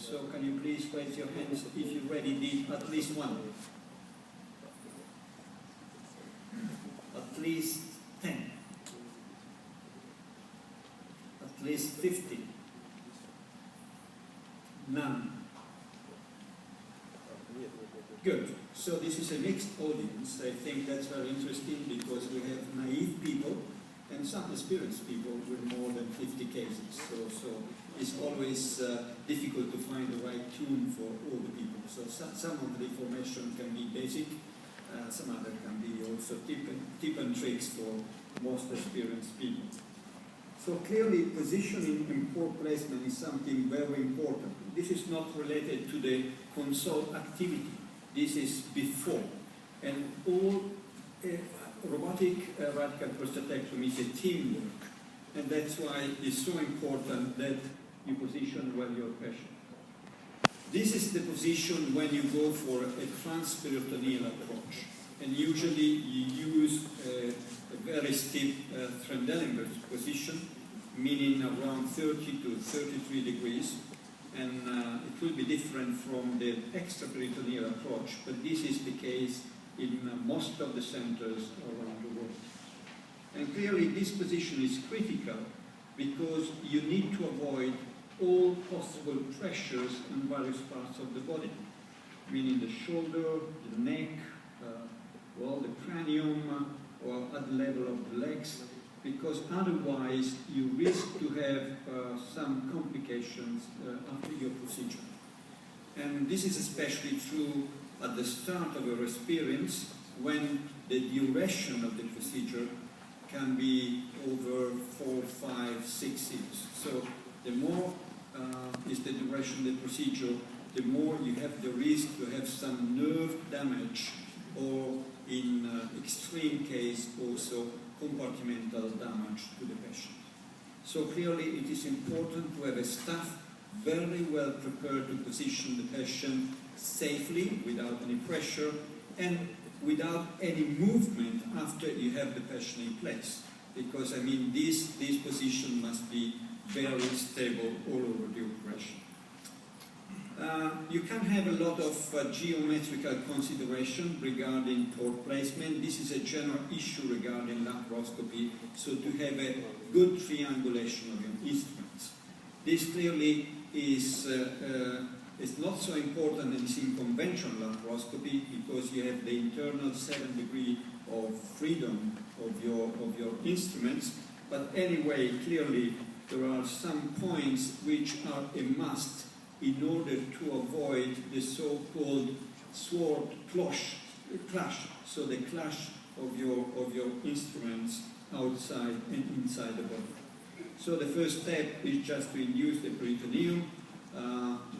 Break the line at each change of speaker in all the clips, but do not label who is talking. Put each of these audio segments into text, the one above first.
So can you please raise your hands if you already did at least one? At least 10. At least 50. None. Good. So this is a mixed audience. I think that's very interesting because we have naive people and some experienced people with more than 50 cases. So it's always difficult to find the right tune for all the people. So some of the information can be basic, some other can be also tip and tricks for most experienced people. So clearly positioning and port placement is something very important. This is not related to the console activity. This is before. And all robotic radical prostatectomy is a teamwork. And that's why it's so important that you position well your patient. This is the position when you go for a transperitoneal approach. And usually you use a very steep Trendelenburg position, meaning around 30 to 33 degrees. And it will be different from the extraperitoneal approach, but this is the case in most of the centers around the world. And clearly this position is critical because you need to avoid all possible pressures in various parts of the body, meaning the shoulder, the neck, well, the cranium, or at the level of the legs, because otherwise you risk to have some complications after your procedure. And this is especially true at the start of your experience when the duration of the procedure can be over 4, 5, 6 years. So the more is the duration of the procedure, the more you have the risk to have some nerve damage or in extreme case also compartmental damage to the patient. So clearly it is important to have a staff very well prepared to position the patient safely, without any pressure, and without any movement after you have the patient in place. Because, I mean, this position must be very stable all over the operation. You can have a lot of geometrical consideration regarding port placement. This is a general issue regarding laparoscopy, so to have a good triangulation of your instruments. This clearly is not so important in conventional laparoscopy because you have the internal 7 degrees of freedom of your instruments. But anyway, clearly there are some points which are a must in order to avoid the so-called sword clash, so the clash of your instruments outside and inside the body. So the first step is just to induce the peritoneum.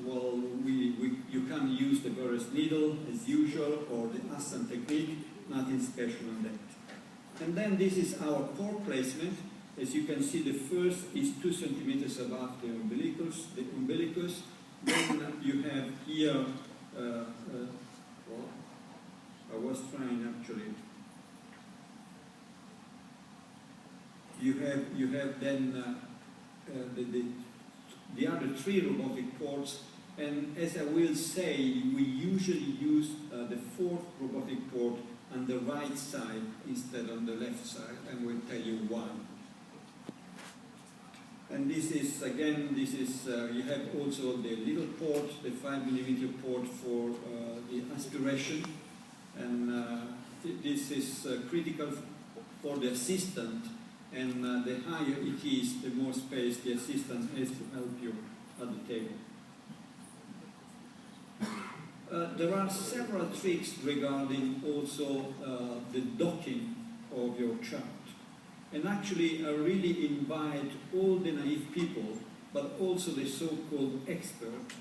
Well, you can use the Burris needle as usual or the Assan technique, nothing special on that. And then this is our port placement. As you can see, the first is 2 centimeters above the umbilicus. Then you have here, well, I was trying actually. You have then the other 3 robotic ports, and as I will say, we usually use the 4th robotic port on the right side instead on the left side, and we'll tell you why. And this is, again, you have also the little port, the 5mm port for the aspiration, and this is critical for the assistant, and the higher it is, the more space the assistant has to help you at the table. There are several tricks regarding also the docking of your chart. And actually, I really invite all the naive people, but also the so-called expert,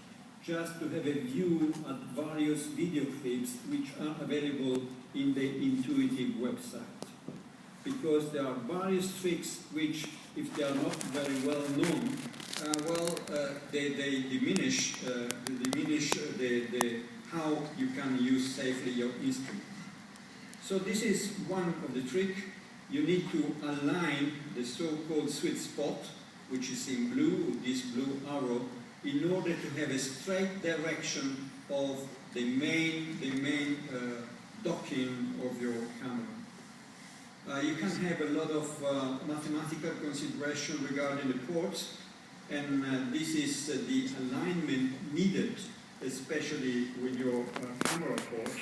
just to have a view at various video clips which are available in the Intuitive website. Because there are various tricks which, if they are not very well known, they diminish how you can use safely your instrument. So this is one of the tricks. You need to align the so-called sweet spot, which is in blue, with this blue arrow, in order to have a straight direction of the main docking of your camera. You can have a lot of mathematical consideration regarding the ports, and this is the alignment needed, especially with your camera port.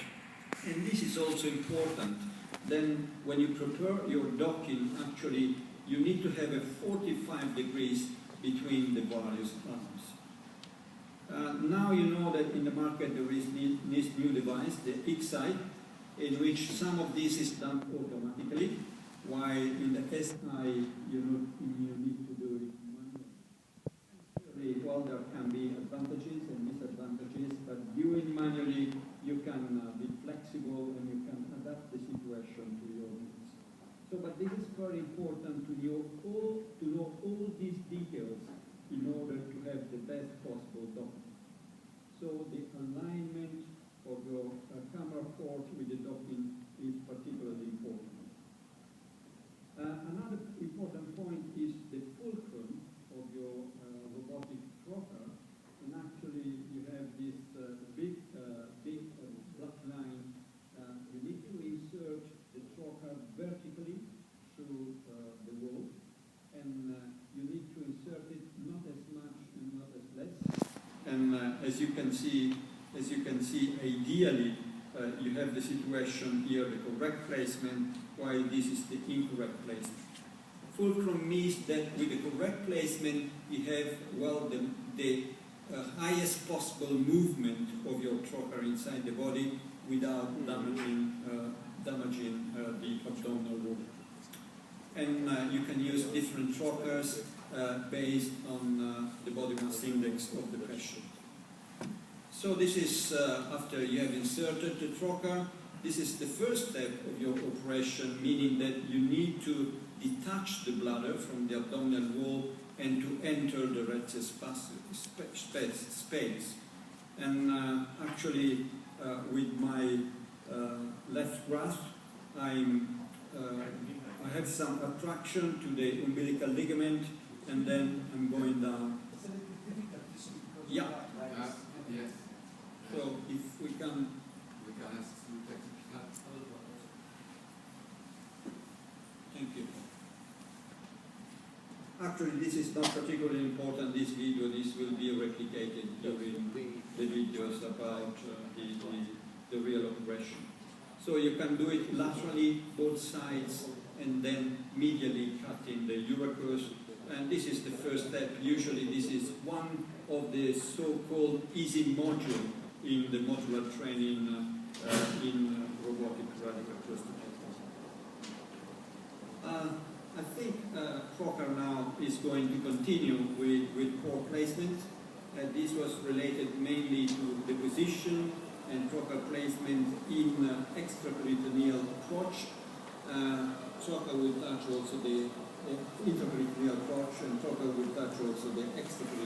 And this is also important. Then when you prepare your docking, actually you need to have a 45 degrees between the various arms. Now you know that in the market there is this new device, the XI, in which some of this is done automatically, while in the SI you need to do it manually. Well, there can be advantages and disadvantages, but doing manually you can be flexible and you can adapt the situation to your needs. So, but this is very important to know all these details in order to have the best possible docking. So the alignment of your camera port with the docking is particularly important. Another important point is the fulcrum of your robotic trocar, and actually you have this big black line. You need to insert the trocar vertically through the wall, and you need to insert it not as much and not as less. And as you can see, ideally you have the situation here, the correct placement, while this is the incorrect placement. Fulcrum means that with the correct placement you have, well, the highest possible movement of your trocar inside the body without damaging the abdominal wall. And you can use different trocars based on the body mass index of the patient. So this is after you have inserted the trocar. This is the first step of your operation, meaning that you need to detach the bladder from the abdominal wall and to enter the rectus space. And actually, with my left grasp, I have some attraction to the umbilical ligament, and then I'm going down. Yeah.
Yes.
So if we can. Thank you. Actually, this is not particularly important, this video. This will be replicated during the videos about the real operation. So you can do it laterally, both sides, and then medially cutting the urachus. And this is the first step. Usually this is one of the so-called easy module in the modular training in robotic radical prosthodectomy. I think trocar now is going to continue with port placement. This was related mainly to the position and trocar placement in extraperitoneal approach. Trocar will touch also the intraperitoneal approach, and trocar will touch also the extraperitoneal